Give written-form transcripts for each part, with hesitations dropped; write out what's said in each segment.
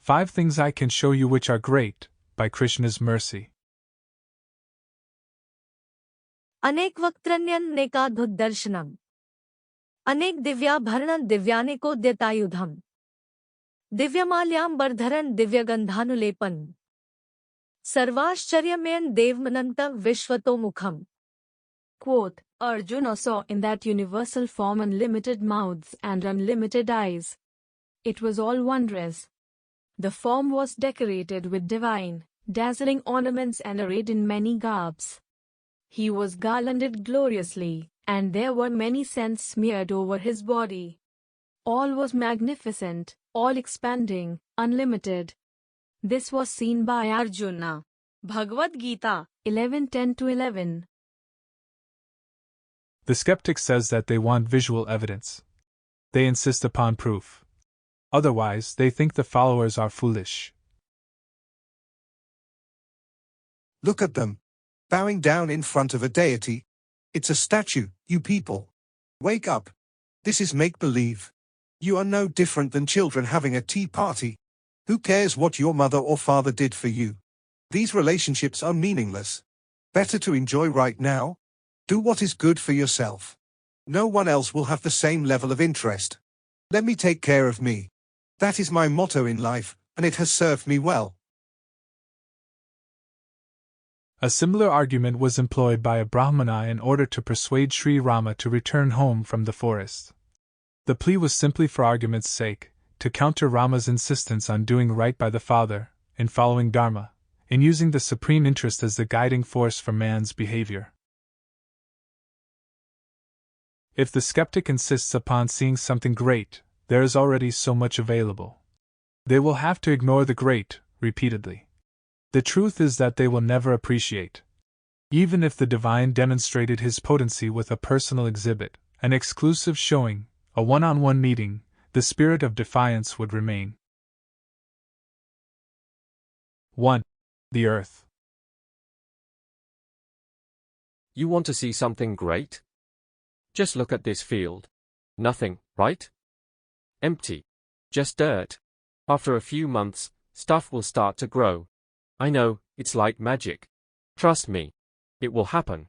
5 things I can show you which are great, by Krishna's mercy. अनेक वक्त्रन्यनेकाद्भुत दर्शनम अनेक दिव्याभरण दिव्यानेकोद्यतायुधम दिव्यमाल्याम्बरधरण दिव्यगंधानुलेपन सर्वाश्चर्यमयन देवमनंत विश्वतोमुखम. Quote, Arjuna saw in that universal form unlimited mouths and unlimited eyes. It was all wondrous. The form was decorated with divine, dazzling ornaments and arrayed in many garbs. He was garlanded gloriously, and there were many scents smeared over his body. All was magnificent, all expanding, unlimited. This was seen by Arjuna. Bhagavad-gita 11:10-11. The skeptic says that they want visual evidence. They insist upon proof. Otherwise, they think the followers are foolish. Look at them, bowing down in front of a deity. It's a statue, you people. Wake up. This is make-believe. You are no different than children having a tea party. Who cares what your mother or father did for you? These relationships are meaningless. Better to enjoy right now. Do what is good for yourself. No one else will have the same level of interest. Let me take care of me. That is my motto in life, and it has served me well. A similar argument was employed by a Brahmana in order to persuade Sri Rama to return home from the forest. The plea was simply for argument's sake, to counter Rama's insistence on doing right by the father, in following Dharma, in using the supreme interest as the guiding force for man's behavior. If the skeptic insists upon seeing something great, there is already so much available. They will have to ignore the great, repeatedly. The truth is that they will never appreciate. Even if the divine demonstrated his potency with a personal exhibit, an exclusive showing, a one-on-one meeting, the spirit of defiance would remain. 1. The earth. You want to see something great? Just look at this field. Nothing, right? Empty. Just dirt. After a few months, stuff will start to grow. I know, it's like magic. Trust me. It will happen.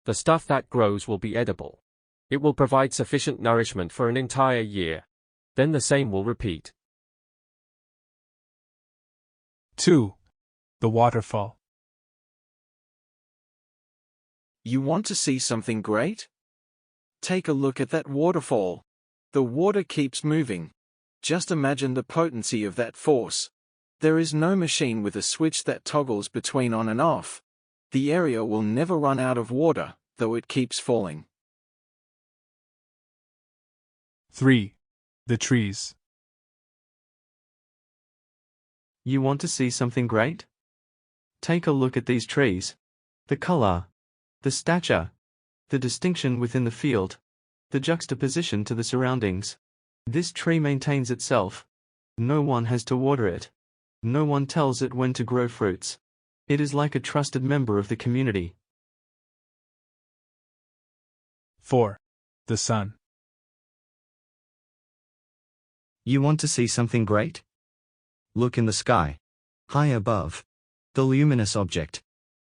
The stuff that grows will be edible. It will provide sufficient nourishment for an entire year. Then the same will repeat. 2. The waterfall. You want to see something great? Take a look at that waterfall. The water keeps moving. Just imagine the potency of that force. There is no machine with a switch that toggles between on and off. The area will never run out of water, though it keeps falling. 3. The trees. You want to see something great? Take a look at these trees. The color, the stature, the distinction within the field, the juxtaposition to the surroundings. This tree maintains itself. No one has to water it. No one tells it when to grow fruits. It is like a trusted member of the community. 4. The sun. You want to see something great? Look in the sky. High above. The luminous object.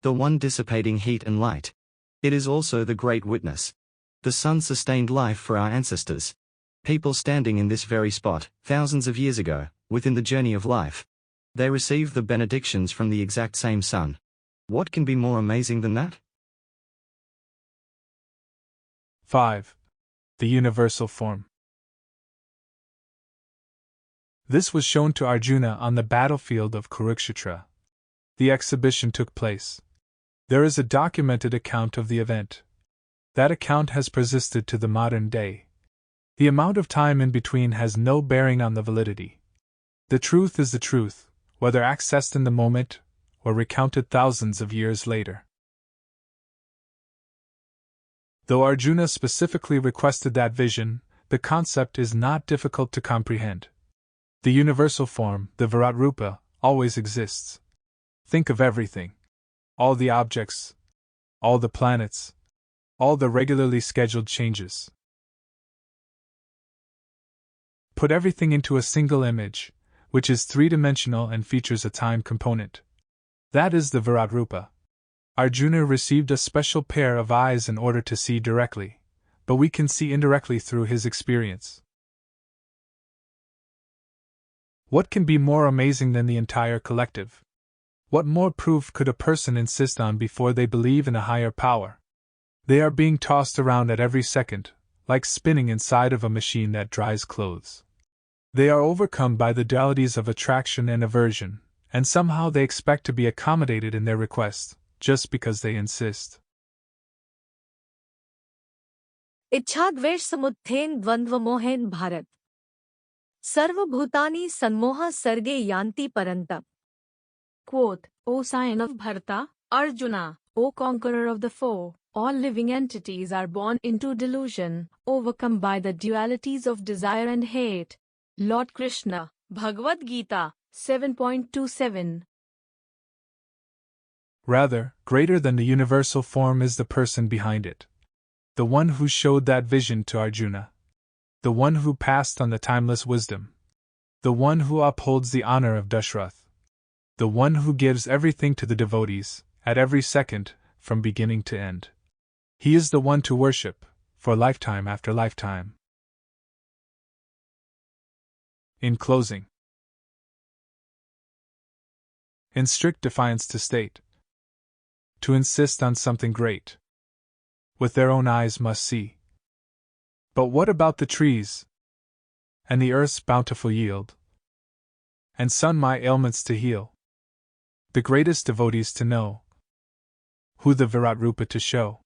The one dissipating heat and light. It is also the great witness. The sun sustained life for our ancestors. People standing in this very spot, thousands of years ago, within the journey of life. They received the benedictions from the exact same sun. What can be more amazing than that? 5. The universal form. This was shown to Arjuna on the battlefield of Kurukshetra. The exhibition took place. There is a documented account of the event. That account has persisted to the modern day. The amount of time in between has no bearing on the validity. The truth is the truth, whether accessed in the moment or recounted thousands of years later. Though Arjuna specifically requested that vision, the concept is not difficult to comprehend. The universal form, the Virat Rupa, always exists. Think of everything. All the objects. All the planets. All the regularly scheduled changes. Put everything into a single image, which is three-dimensional and features a time component. That is the Virat Rupa. Arjuna received a special pair of eyes in order to see directly, but we can see indirectly through his experience. What can be more amazing than the entire collective? What more proof could a person insist on before they believe in a higher power? They are being tossed around at every second, like spinning inside of a machine that dries clothes. They are overcome by the dualities of attraction and aversion, and somehow they expect to be accommodated in their request, just because they insist. इच्छाद्वेष समुत्थेन द्वंद्वमोहेन Bharat सर्वभूतानि सन्मोह सर्गे यान्ति परन्तप. Quote, O sign of Bharata, Arjuna, O conqueror of the foe, all living entities are born into delusion, overcome by the dualities of desire and hate. Lord Krishna, Bhagavad-gita, 7.27. Rather, greater than the universal form is the person behind it. The one who showed that vision to Arjuna. The one who passed on the timeless wisdom. The one who upholds the honor of Dashrath. The one who gives everything to the devotees, at every second, from beginning to end. He is the one to worship, for lifetime after lifetime. In closing, in strict defiance to state, to insist on something great, with their own eyes must see. But what about the trees, and the earth's bountiful yield, and sun my ailments to heal? The greatest devotees to know, who the Virat Rupa to show?